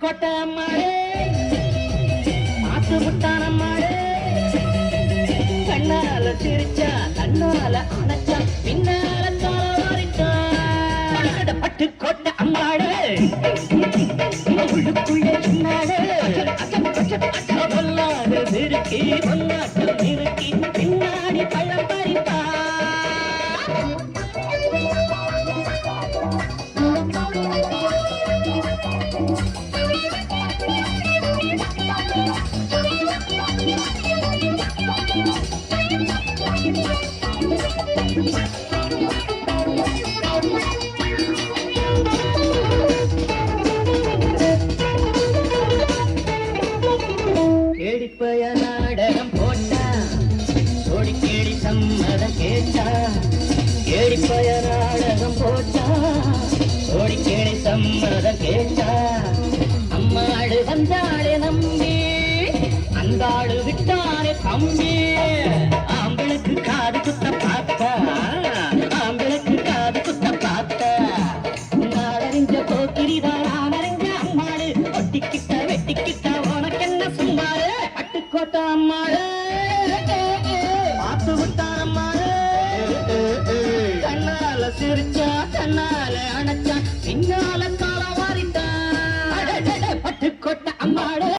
கோட்டை அம்மாடே மாத்து முட்டானம்மாடே கண்ணால சிரிச்சா கண்ணால அணைச்சா பின்னால தோறிச்சா பட்டு கோட்டை அம்மாடே உள்ளுக்குள்ளே சொன்னாடே பொல்லாத நிறுக்கி பொன்னாட்டம் நிறுக்கி பின்னாடி பழம் பறிப்பா கேடிப்பய நாடகம் போட்டா சோடி கேடி சம்மதம் கேட்டா கேடிப்பய நாடகம் போட்டா சோடி கேடி சம்மதம் கேட்டா அம்மாடு வந்தாளே நம்பி அந்த ஆடு விட்டானே தம்பி